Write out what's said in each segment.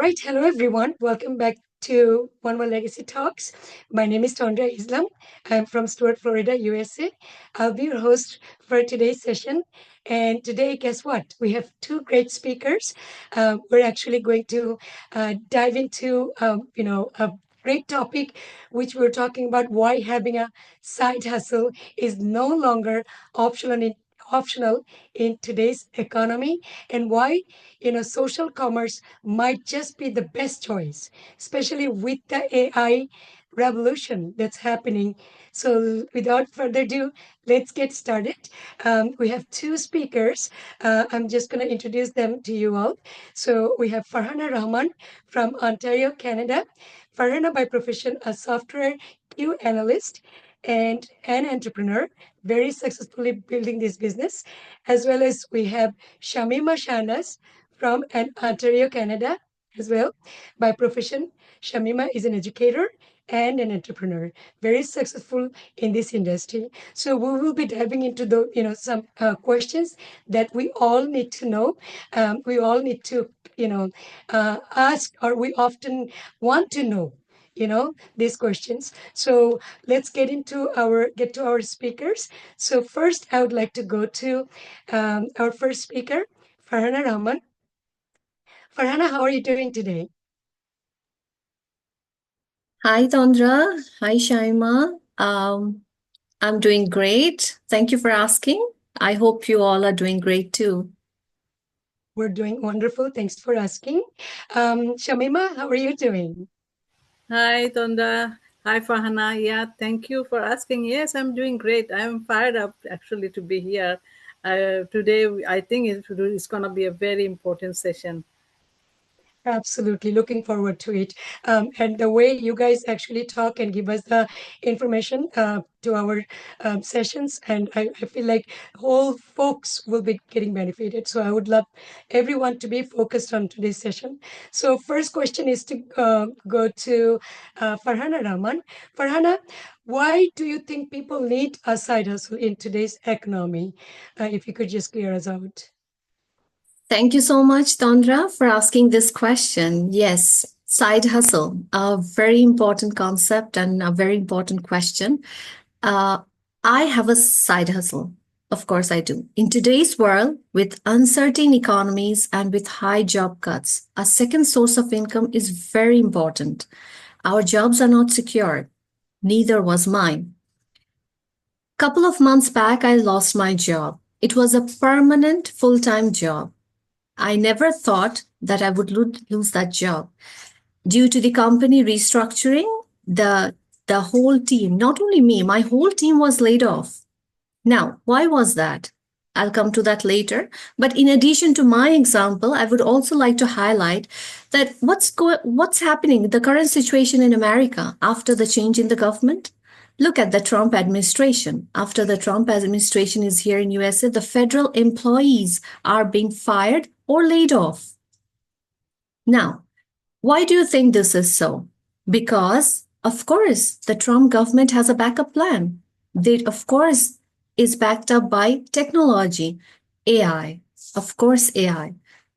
right, hello everyone. Welcome back to One More Legacy Talks. My name is Tondra Islam. I'm from Stuart, Florida, USA. I'll be your host for today's session. And today, guess what? We have two great speakers. We're actually going to dive into, a great topic, which we're talking about why having a side hustle is no longer optional in today's economy, and why social commerce might just be the best choice, especially with the AI revolution that's happening. So, without further ado, let's get started. We have two speakers. I'm just going to introduce them to you all. So, we have Farhana Rahman from Ontario, Canada. Farhana, by profession, a software Q analyst and an entrepreneur, very successfully building this business. As well as we have Shamima Shanas from Ontario, Canada, as well. By profession, Shamima is an educator and an entrepreneur, very successful in this industry. So we will be diving into the some questions that we all need to know. We all need to ask, or we often want to know these questions. So let's get to our speakers. So first I would like to go to our first speaker, Farhana Rahman. Farhana, how are you doing today? Hi, Tondra. Hi, Shaima. I'm doing great. Thank you for asking. I hope you all are doing great too. We're doing wonderful. Thanks for asking. Shamima, how are you doing? Hi, Tonda. Hi, Farhana. Yeah, thank you for asking. Yes, I'm doing great. I'm fired up actually to be here. Today, I think it's going to be a very important session. Absolutely. Looking forward to it. And the way you guys actually talk and give us the information to our sessions, and I feel like whole folks will be getting benefited. So I would love everyone to be focused on today's session. So first question is to go to Farhana Rahman. Farhana, why do you think people need a side hustle in today's economy? If you could just clear us out. Thank you so much, Tondra, for asking this question. Yes, side hustle, a very important concept and a very important question. Uh, I have a side hustle. Of course, I do. In today's world, with uncertain economies and with high job cuts, a second source of income is very important. Our jobs are not secure. Neither was mine. Couple of months back, I lost my job. It was a permanent full-time job. I never thought that I would lose that job. Due to the company restructuring, the whole team, not only me, my whole team was laid off. Now, why was that? I'll come to that later. But in addition to my example, I would also like to highlight that what's happening, the current situation in America after the change in the government. Look at the Trump administration. After the Trump administration is here in USA, the federal employees are being fired or laid off. Now, why do you think this is so? Because, of course, the Trump government has a backup plan. They, of course, is backed up by technology, AI, of course, AI.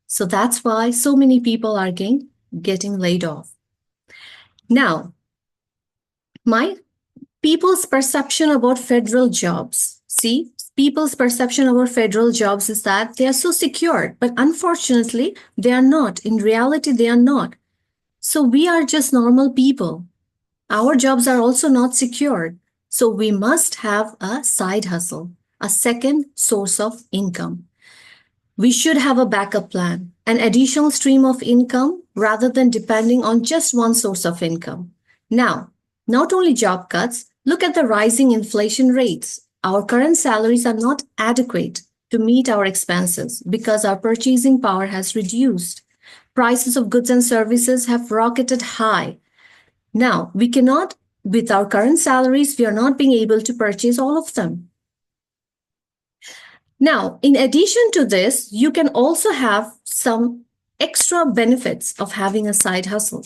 So that's why so many people are getting laid off. Now, my people's perception about federal jobs. See, people's perception about federal jobs is that they are so secure, but unfortunately, they are not. In reality, they are not. So we are just normal people. Our jobs are also not secured. So we must have a side hustle, a second source of income. We should have a backup plan, an additional stream of income rather than depending on just one source of income. Now, not only job cuts, look at the rising inflation rates. Our current salaries are not adequate to meet our expenses because our purchasing power has reduced. Prices of goods and services have rocketed high. Now, we cannot, with our current salaries, we are not being able to purchase all of them. Now, in addition to this, you can also have some extra benefits of having a side hustle.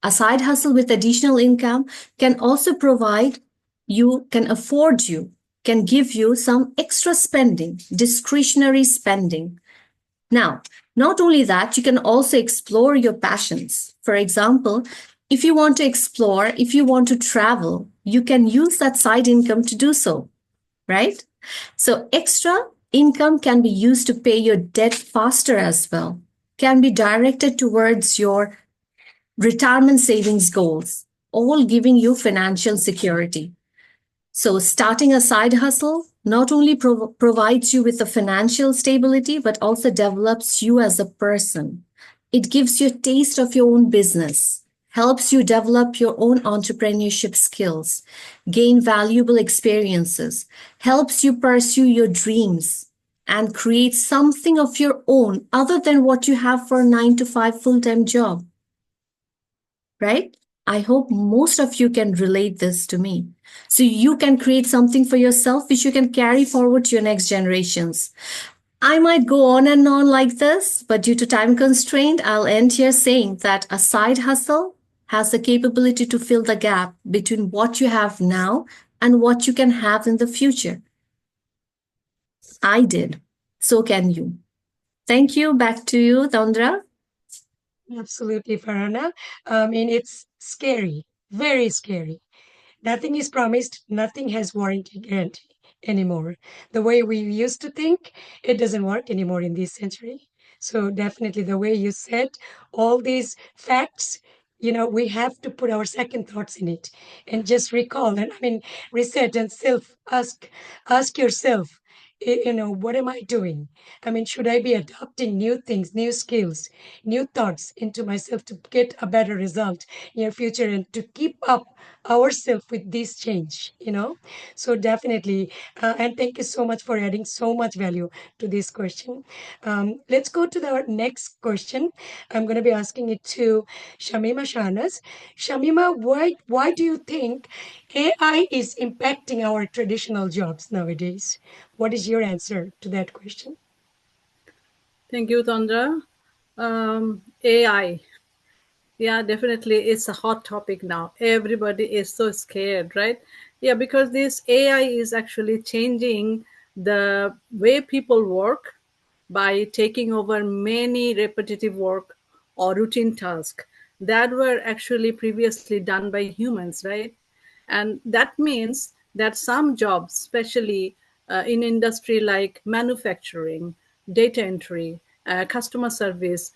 A side hustle with additional income can also provide you, can afford you, can give you some extra spending, discretionary spending. Now, not only that, you can also explore your passions. For example, if you want to explore, if you want to travel, you can use that side income to do so, right? So, extra income can be used to pay your debt faster as well, can be directed towards your retirement savings goals, all giving you financial security. So, starting a side hustle not only provides you with the financial stability, but also develops you as a person. It gives you a taste of your own business, helps you develop your own entrepreneurship skills, gain valuable experiences, helps you pursue your dreams, and create something of your own other than what you have for a 9 to 5 full-time job. Right? I hope most of you can relate this to me. So you can create something for yourself which you can carry forward to your next generations. I might go on and on like this, but due to time constraint, I'll end here saying that a side hustle has the capability to fill the gap between what you have now and what you can have in the future. I did. So can you. Thank you. Back to you, Tandra. Absolutely, Farhana. I mean, it's scary, very scary. Nothing is promised, nothing has warranty guarantee anymore. The way we used to think, it doesn't work anymore in this century. So definitely the way you said all these facts, we have to put our second thoughts in it and just recall and reset and self ask yourself, what am I doing? I mean, should I be adopting new things, new skills, new thoughts into myself to get a better result in your future and to keep up ourselves with this change? So definitely, and thank you so much for adding so much value to this question. Let's go to the next question. I'm going to be asking it to Shamima Shahnaz. Shamima, why do you think AI is impacting our traditional jobs nowadays? What is your answer to that question? Thank you, Tandra. AI. Yeah, definitely. It's a hot topic now. Everybody is so scared, right? Yeah, because this AI is actually changing the way people work by taking over many repetitive work or routine tasks that were actually previously done by humans, right? And that means that some jobs, especially in industry like manufacturing, data entry, customer service,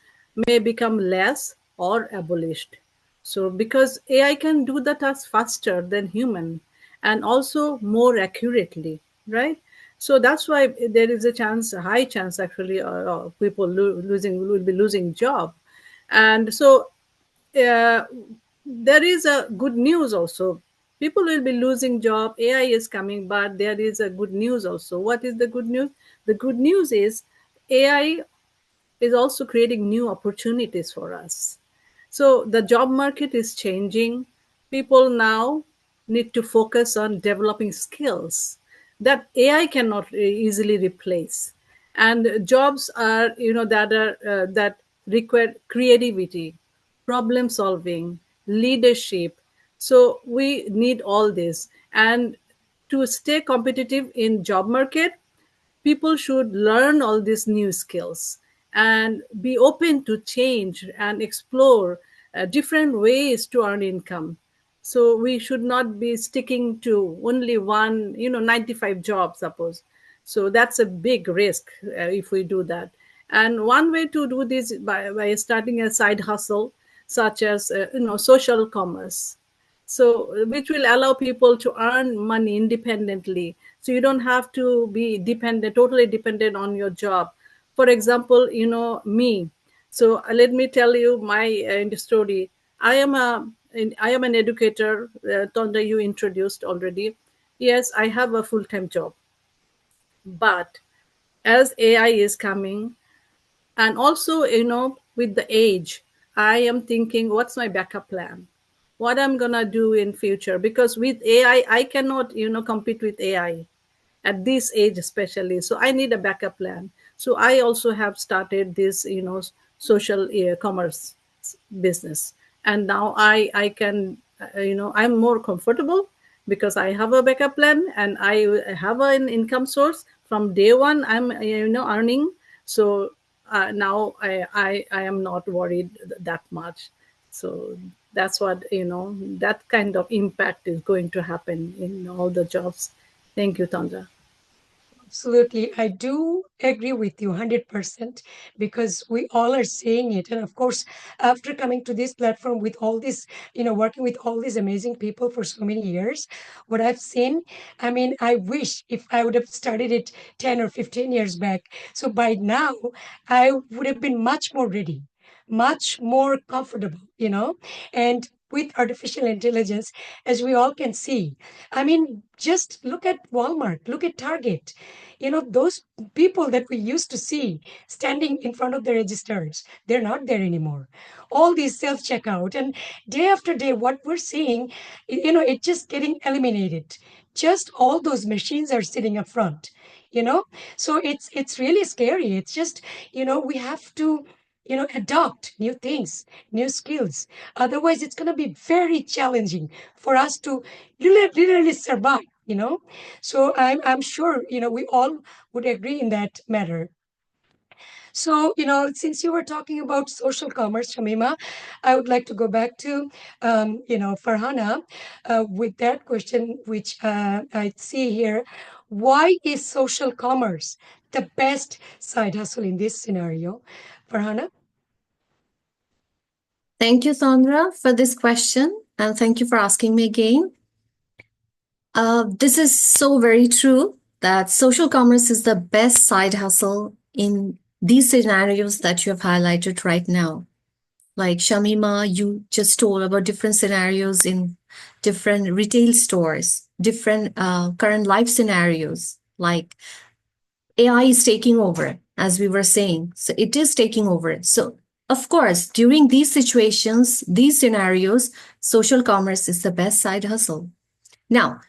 may become less or abolished. So because AI can do the task faster than human and also more accurately, right? So that's why there is a high chance actually, people will be losing job. And so uh, there is a good news also. People will be losing job. AI is coming, but there is a good news also. What is the good news? The good news is AI is also creating new opportunities for us. So the job market is changing. People now need to focus on developing skills that AI cannot easily replace. And jobs are, that require creativity, problem solving, leadership. So we need all this. And to stay competitive in job market, people should learn all these new skills and be open to change and explore different ways to earn income. So we should not be sticking to only one 95 jobs, suppose. So that's a big risk if we do that. And one way to do this by starting a side hustle, such as social commerce, so which will allow people to earn money independently, so you don't have to be totally dependent on your job. For example, me. So let me tell you my story. I am an educator. Tonda, you introduced already. Yes, I have a full-time job, but as AI is coming, and also with the age, I am thinking, what's my backup plan, what I'm gonna do in future, because with AI I cannot compete with AI at this age especially. So I need a backup plan. So I also have started this social commerce business. And now I can I'm more comfortable because I have a backup plan and I have an income source from day one. I'm earning. So now I am not worried that much. So that's what, that kind of impact is going to happen in all the jobs. Thank you, Tandra. Absolutely. I do agree with you 100% because we all are saying it. And of course, after coming to this platform with all this, working with all these amazing people for so many years, what I've seen, I mean, I wish if I would have started it 10 or 15 years back. So by now, I would have been much more ready, much more comfortable, and with artificial intelligence, as we all can see. I mean, just look at Walmart, look at Target. Those people that we used to see standing in front of the registers, they're not there anymore. All these self checkout, and day after day, what we're seeing, it's just getting eliminated. Just all those machines are sitting up front. You know, so it's really scary. It's just we have to adopt new things, new skills. Otherwise, it's going to be very challenging for us to literally survive. So I'm sure we all would agree in that matter. So since you were talking about social commerce, Shamima, I would like to go back to Farhana with that question, which I see here. Why is social commerce the best side hustle in this scenario, Farhana? Thank you, Sandra, for this question. And thank you for asking me again. This is so very true that social commerce is the best side hustle in these scenarios that you have highlighted right now. Like Shamima, you just told about different scenarios in different retail stores, different current life scenarios. Like AI is taking over, as we were saying. So it is taking over. So, of course, during these situations, these scenarios, social commerce is the best side hustle. Now,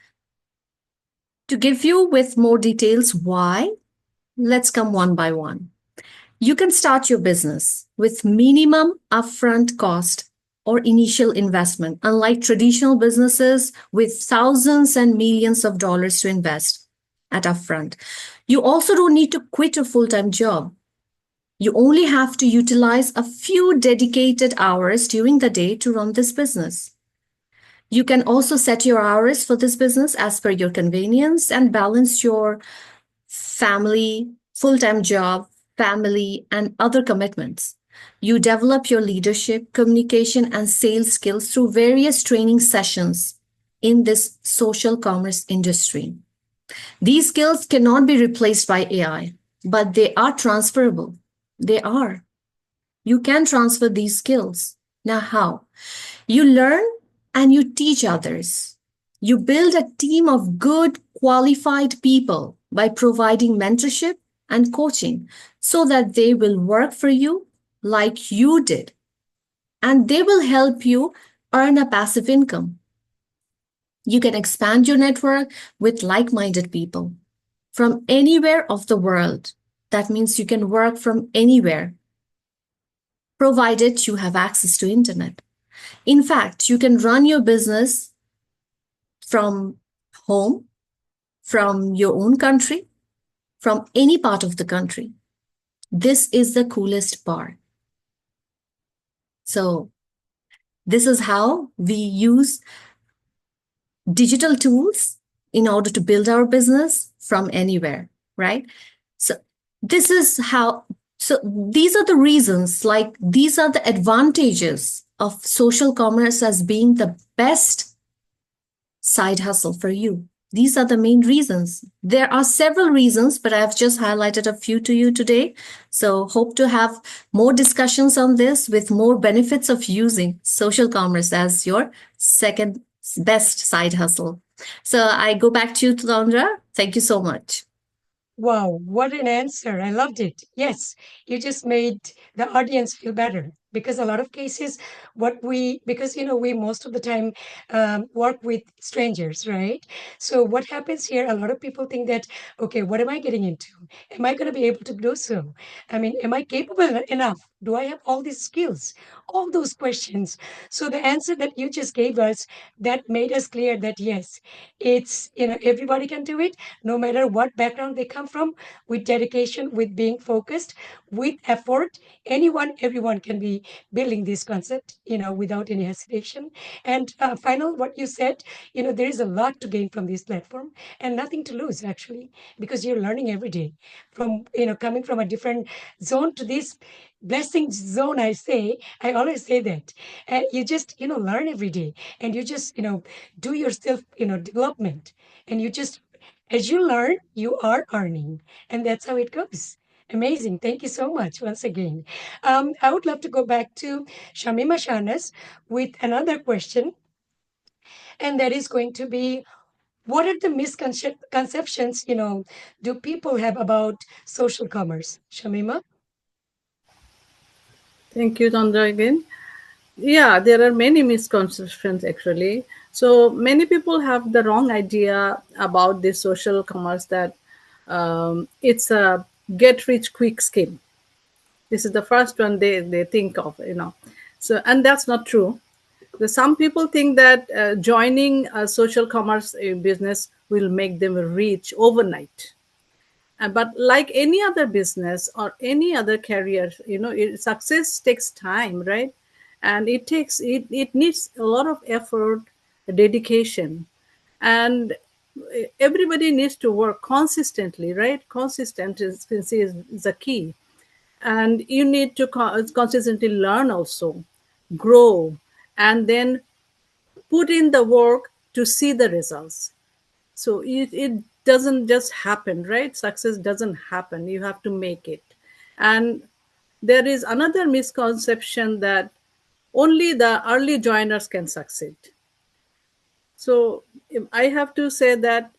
to give you with more details why, let's come one by one. You can start your business with minimum upfront cost or initial investment, unlike traditional businesses with thousands and millions of dollars to invest at upfront. You also don't need to quit a full-time job. You only have to utilize a few dedicated hours during the day to run this business. You can also set your hours for this business as per your convenience and balance your family, full-time job, family, and other commitments. You develop your leadership, communication, and sales skills through various training sessions in this social commerce industry. These skills cannot be replaced by AI, but they are transferable. They are. You can transfer these skills. Now, how? You learn and you teach others. You build a team of good, qualified people by providing mentorship and coaching so that they will work for you like you did. And they will help you earn a passive income. You can expand your network with like minded people from anywhere of the world. That means you can work from anywhere, provided you have access to internet. In fact, you can run your business from home, from your own country, from any part of the country. This is the coolest part. So, this is how we use digital tools in order to build our business from anywhere, right? So, this is how, so these are the reasons, like these are the advantages of social commerce as being the best side hustle for you. These are the main reasons. There are several reasons, but I've just highlighted a few to you today. So hope to have more discussions on this with more benefits of using social commerce as your second best side hustle. So I go back to you, Tandra. Thank you so much. Wow, what an answer. I loved it. Yes, you just made the audience feel better because a lot of cases, because, we most of the time work with strangers, right? So what happens here, a lot of people think that, okay, what am I getting into? Am I going to be able to do so? I mean, am I capable enough? Do I have all these skills? All those questions. So the answer that you just gave us, that made us clear that yes, it's, everybody can do it no matter what background they come from, with dedication, with being focused, with effort, everyone can be building this concept, without any hesitation. And final, what you said, there is a lot to gain from this platform and nothing to lose actually, because you're learning every day from, coming from a different zone to this blessing zone. I always say that. You just, learn every day, and you just, do your self, development, and you just, as you learn, you are earning, and that's how it goes. Amazing. Thank you so much once again. I would love to go back to Shamima Shanas with another question, and that is going to be, what are the misconceptions, do people have about social commerce? Shamima? Thank you, Chandra, again. Yeah, there are many misconceptions actually. So many people have the wrong idea about this social commerce, that it's a get rich quick scheme. This is the first one they think of, So, and that's not true. Some people think that joining a social commerce business will make them rich overnight. But like any other business or any other career, success takes time, right? And it needs a lot of effort, dedication, and everybody needs to work consistently, right? Consistency is the key. And you need to consistently learn also, grow, and then put in the work to see the results. So it doesn't just happen, right? Success doesn't happen, you have to make it. And there is another misconception that only the early joiners can succeed. So I have to say that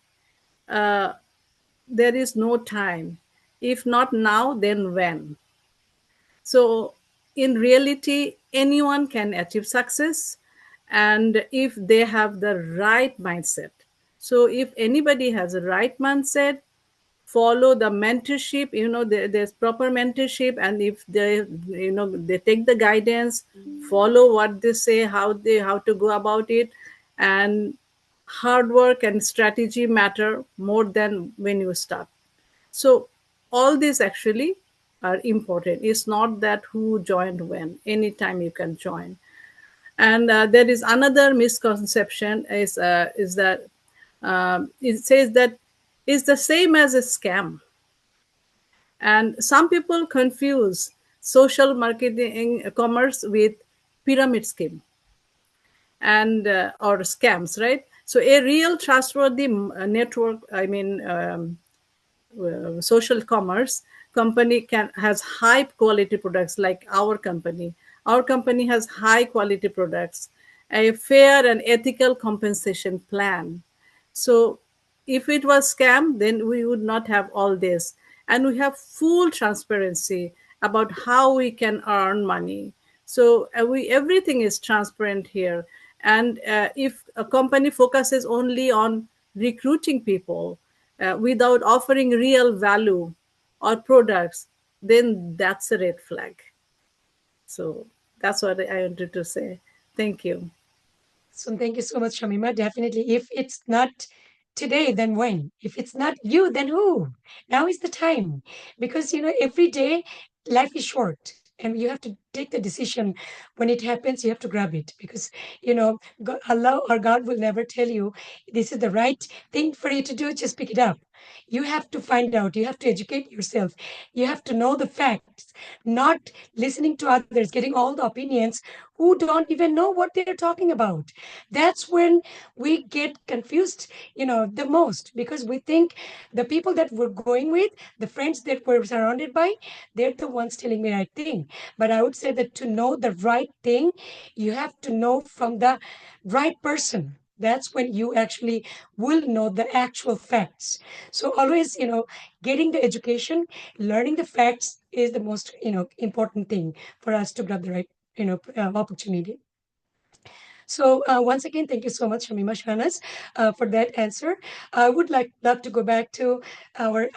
uh, there is no time. If not now, then when? So, in reality, anyone can achieve success, and if they have the right mindset. So, if anybody has a right mindset, follow the mentorship, there's proper mentorship, and if they take the guidance, follow what they say, how to go about it, and hard work and strategy matter more than when you start. So all these actually are important. It's not that who joined when. Anytime you can join. And there is another misconception is that it says that it's the same as a scam. And some people confuse social marketing commerce with pyramid scheme and or scams, right? So a real trustworthy network, social commerce company has high quality products. Like our company has high quality products, a fair and ethical compensation plan. So if it was scam, then we would not have all this, and we have full transparency about how we can earn money. So we everything is transparent here. And if a company focuses only on recruiting people without offering real value or products, then that's a red flag. So that's what I wanted to say. Thank you. So thank you so much, Shamima. Definitely, if it's not today, then when? If it's not you, then who? Now is the time, because every day life is short, and you have to take the decision when it happens. You have to grab it, because Allah or God will never tell you this is the right thing for you to do. Just pick it up. You have to find out. You have to educate yourself. You have to know the facts, not listening to others, getting all the opinions who don't even know what they're talking about. That's when we get confused, the most, because we think the people that we're going with, the friends that we're surrounded by, they're the ones telling me the right thing. But I would say that to know the right thing, you have to know from the right person. That's when you actually will know the actual facts. So always, getting the education, learning the facts is the most, important thing for us to grab the right, opportunity. So once again, thank you so much, Shamima Shanas, for that answer. I would love to go back to our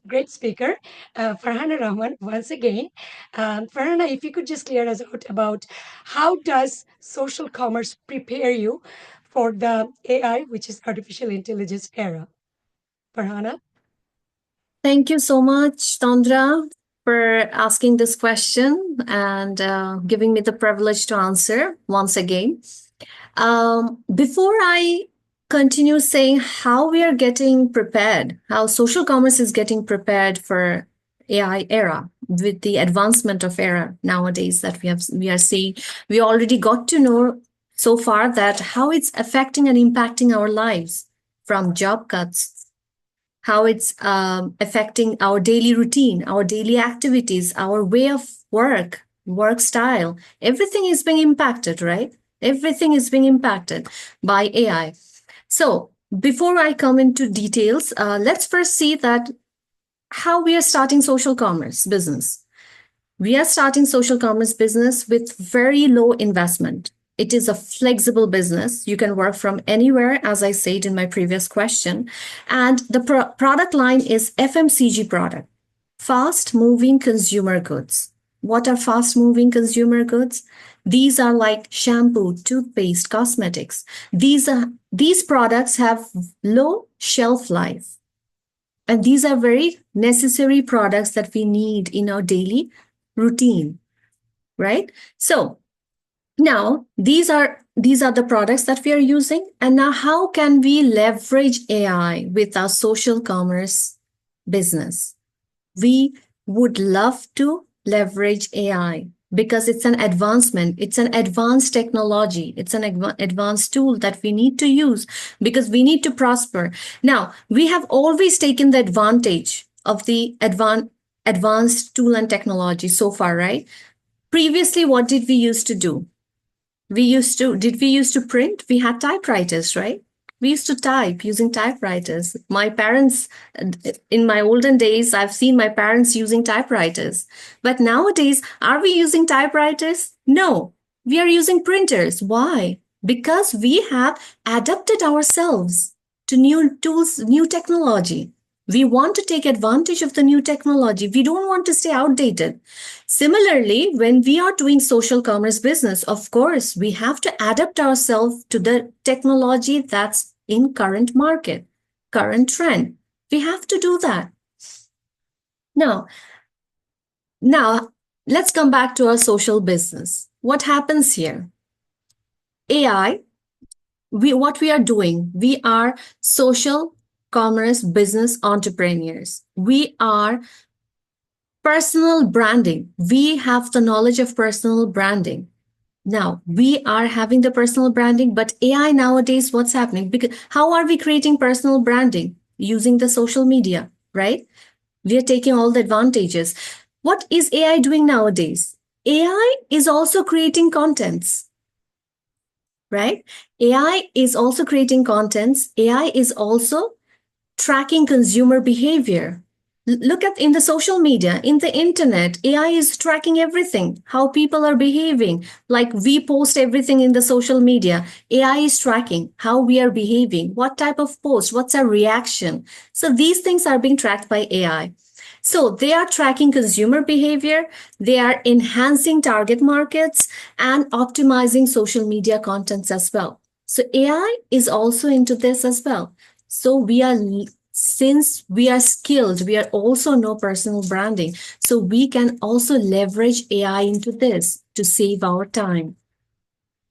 great speaker, Farhana Rahman, once again. Farhana, if you could just clear us out about how does social commerce prepare you for the AI, which is artificial intelligence era? Farhana? Thank you so much, Tandra. for asking this question and giving me the privilege to answer once again. Before I continue saying how we are getting prepared, how social commerce is getting prepared for AI era with the advancement of era nowadays that we are seeing, we already got to know so far that how it's affecting and impacting our lives, from job cuts, how it's affecting our daily routine, our daily activities, our way of work style. Everything is being impacted, right? Everything is being impacted by AI. So before I come into details, let's first see that how we are starting social commerce business. We are starting social commerce business with very low investment. It is a flexible business. You can work from anywhere, as I said in my previous question. And the product line is FMCG product, fast moving consumer goods. What are fast moving consumer goods? These are like shampoo, toothpaste, cosmetics. These products have low shelf life. And these are very necessary products that we need in our daily routine, right? So now these are the products that we are using. And now how can we leverage AI with our social commerce business? We would love to leverage AI because it's an advancement. It's an advanced technology. It's an advanced tool that we need to use because we need to prosper. Now, we have always taken the advantage of the advanced tool and technology so far, right? Previously, what did we used to do? We used to print? We had typewriters, right? We used to type using typewriters. My parents, in my olden days, I've seen my parents using typewriters. But nowadays, are we using typewriters? No, we are using printers. Why? Because we have adapted ourselves to new tools, new technology. We want to take advantage of the new technology. We don't want to stay outdated. Similarly, when we are doing social commerce business, of course, we have to adapt ourselves to the technology that's in current market, current trend. We have to do that. Now, let's come back to our social business. What happens here? AI, what we are doing, we are social commerce business entrepreneurs. We are personal branding. We have the knowledge of personal branding. Now, we are having the personal branding, but AI nowadays, what's happening? Because how are we creating personal branding? Using the social media, right? We are taking all the advantages. What is AI doing nowadays? AI is also creating contents, right? AI is also creating contents. AI is also tracking consumer behavior. Look at in the social media, in the internet, AI is tracking everything, how people are behaving. Like we post everything in the social media. AI is tracking how we are behaving, what type of post, what's our reaction. So these things are being tracked by AI. So they are tracking consumer behavior, they are enhancing target markets and optimizing social media contents as well. So AI is also into this as well. So since we are skilled, we are also know personal branding. So we can also leverage AI into this to save our time.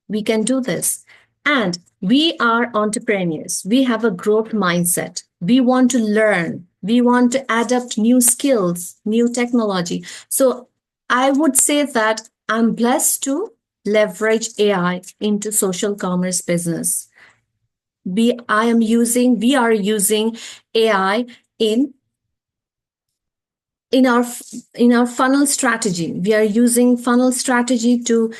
We can do this. And we are entrepreneurs. We have a growth mindset. We want to learn. We want to adapt new skills, new technology. So I would say that I'm blessed to leverage AI into social commerce business. We are using AI in our funnel strategy. We are using funnel strategy for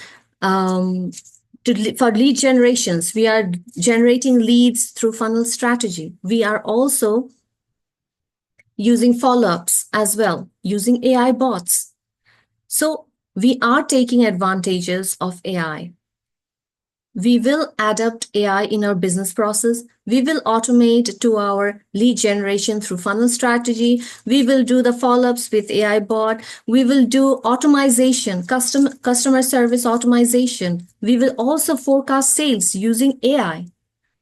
lead generations. We are generating leads through funnel strategy. We are also using follow-ups as well, using AI bots. So we are taking advantages of AI. We will adapt AI in our business process. We will automate to our lead generation through funnel strategy. We will do the follow-ups with AI bot. We will do automation, customer service automation. We will also forecast sales using AI.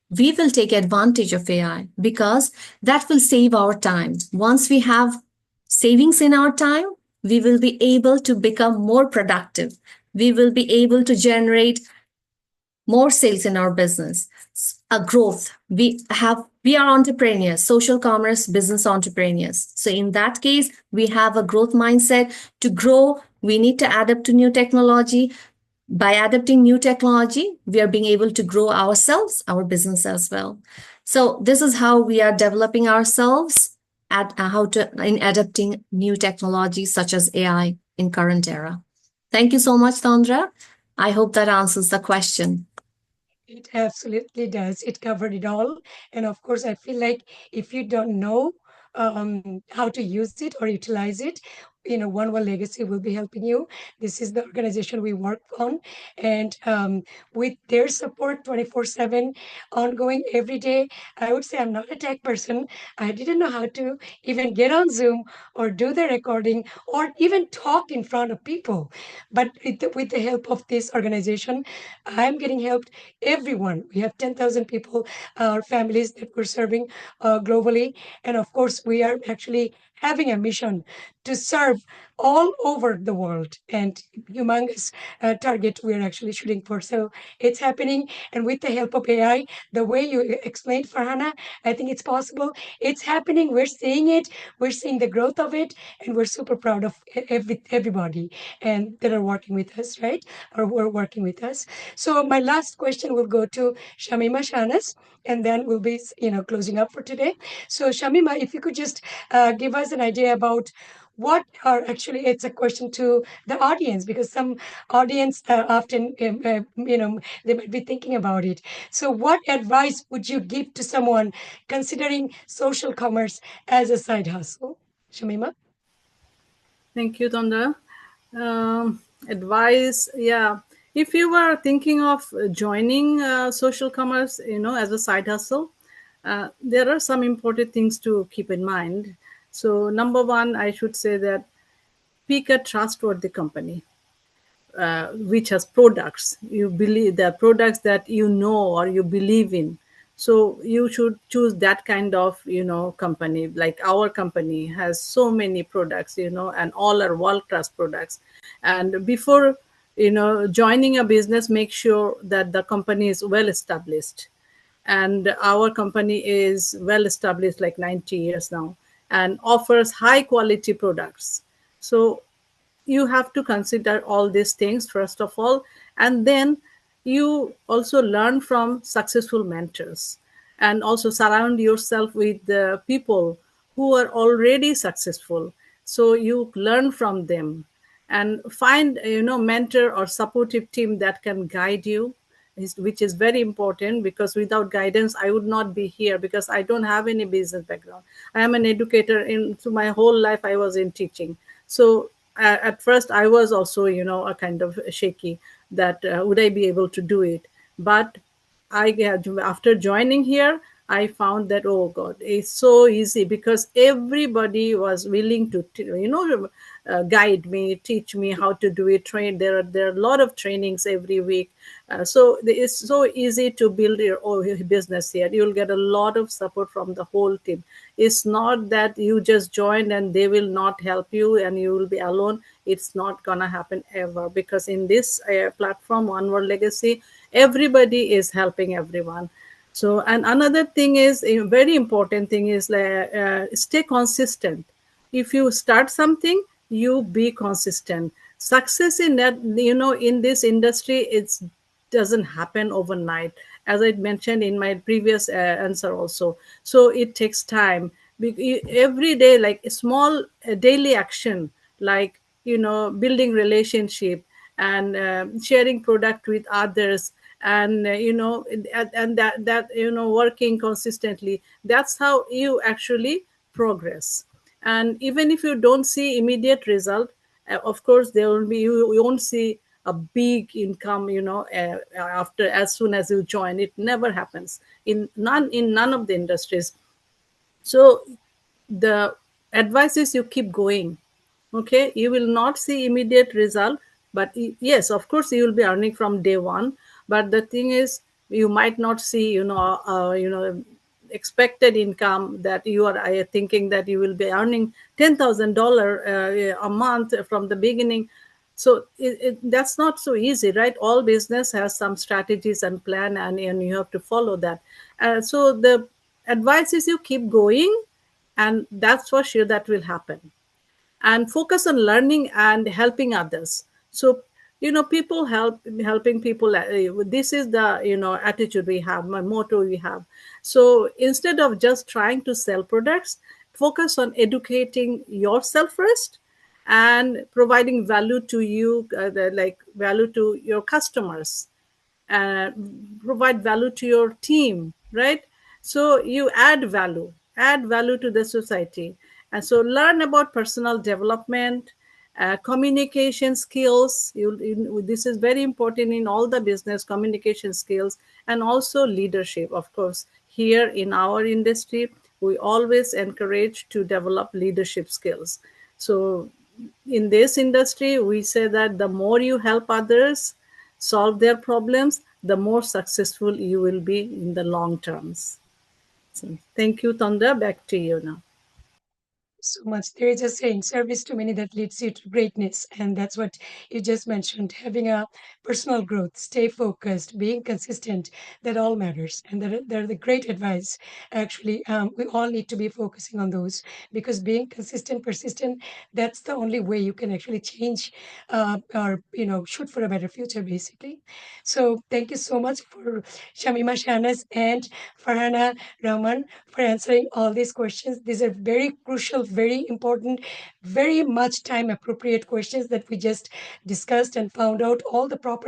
We will take advantage of AI because that will save our time. Once we have savings in our time, we will be able to become more productive. We will be able to generate more sales in our business, a growth. We are entrepreneurs, social commerce business entrepreneurs. So in that case, we have a growth mindset. To grow, we need to adapt to new technology. By adapting new technology, we are being able to grow ourselves, our business as well. So this is how we are developing ourselves at how to in adapting new technologies such as AI in current era. Thank you so much, Tandra. I hope that answers the question. It absolutely does. It covered it all. And of course, I feel like if you don't know how to use it or utilize it, One World Legacy will be helping you. This is the organization we work on. And with their support 24/7, ongoing every day, I would say I'm not a tech person. I didn't know how to even get on Zoom or do the recording or even talk in front of people. But with the help of this organization, I'm getting helped everyone. We have 10,000 people, our families that we're serving globally. And of course, we are actually having a mission to serve all over the world and humongous target we're actually shooting for. So it's happening. And with the help of AI, the way you explained, Farhana, I think it's possible. It's happening. We're seeing it. We're seeing the growth of it. And we're super proud of everybody and that are working with us, right? Or were working with us. So my last question will go to Shamima Shanas, and then we'll be, closing up for today. So Shamima, if you could just give us an idea about what are actually, it's a question to the audience because some audience often, they might be thinking about it. So what advice would you give to someone considering social commerce as a side hustle? Shamima? Thank you, Tanda. Advice, yeah. If you were thinking of joining social commerce, as a side hustle, there are some important things to keep in mind. So, number one, I should say that pick a trustworthy company which has products you believe, the products that or you believe in. So you should choose that kind of company. Like our company has so many products, and all are world class products. And before joining a business, make sure that the company is well established. And our company is well established, like 90 years now, and offers high quality products. So you have to consider all these things first of all, and then you also learn from successful mentors, and also surround yourself with the people who are already successful, so you learn from them. And find mentor or supportive team that can guide you, which is very important, because without guidance I would not be here, because I don't have any business background. I am an educator. So my whole life I was in teaching. So at first I was also a kind of shaky that would I be able to do it. But after joining here, I found that, oh God, it's so easy, because everybody was willing to guide me, teach me how to do it, train. There are a lot of trainings every week. So it's so easy to build your own business here. You'll get a lot of support from the whole team. It's not that you just join and they will not help you and you will be alone. It's not gonna happen ever, because in this platform, One World Legacy, everybody is helping everyone. So, and another thing is, a very important thing is, stay consistent. If you start something, you be consistent. Success in that, in this industry, it doesn't happen overnight, as I mentioned in my previous answer also. So it takes time. Every day, like a small daily action, like building relationship, and sharing product with others, and and that working consistently, that's how you actually progress. And even if you don't see immediate result, of course there will be, you won't see a big income after, as soon as you join. It never happens in none of the industries. So the advice is, you keep going. Okay, you will not see immediate result, but yes, of course you will be earning from day one. But the thing is, you might not see expected income that you are thinking that you will be earning $10,000 a month from the beginning. So that's not so easy, right? All business has some strategies and plan, and you have to follow that. So the advice is you keep going, and that's for sure that will happen. And focus on learning and helping others. So people helping people, this is the attitude we have, my motto we have. So instead of just trying to sell products, focus on educating yourself first and providing value to you, like value to your customers, uh, provide value to your team, right? So you add value to the society. And so learn about personal development, communication skills. This is very important in all the business, communication skills, and also leadership. Of course, here in our industry, we always encourage to develop leadership skills. So in this industry, we say that the more you help others solve their problems, the more successful you will be in the long terms. So, thank you, Tanda. Back to you now. So much. There is a saying, service to many that leads you to greatness. And that's what you just mentioned. Having a personal growth, stay focused, being consistent, that all matters. And they're the great advice. Actually, we all need to be focusing on those, because being consistent, persistent, that's the only way you can actually change or, shoot for a better future, basically. So thank you so much for Shamima Shahnaz and Farhana Rahman for answering all these questions. These are very crucial, very important, very much time appropriate questions that we just discussed and found out all the proper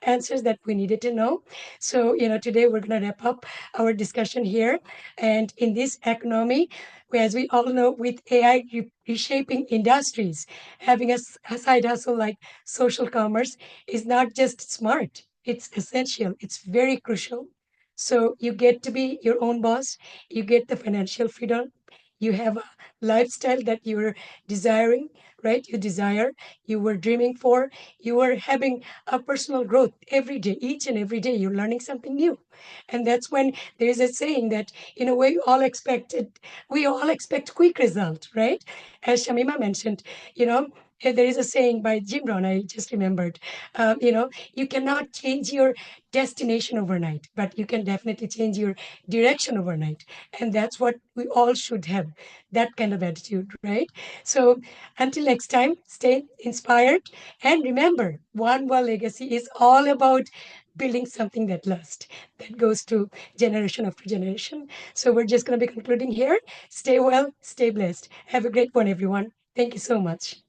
answers that we needed to know. So, today we're going to wrap up our discussion here. And in this economy, as we all know, with AI reshaping industries, having a side hustle like social commerce is not just smart, it's essential, it's very crucial. So you get to be your own boss, you get the financial freedom, you have a lifestyle that you're desiring, right? You desire, you were dreaming for, you are having a personal growth every day, each and every day, you're learning something new. And that's when there's a saying that, we all expect quick result, right? As Shamima mentioned, you know, there is a saying by Jim Rohn, I just remembered, you cannot change your destination overnight, but you can definitely change your direction overnight. And that's what we all should have, that kind of attitude, right? So until next time, stay inspired. And remember, One World Legacy is all about building something that lasts, that goes to generation after generation. So we're just going to be concluding here. Stay well, stay blessed. Have a great one, everyone. Thank you so much.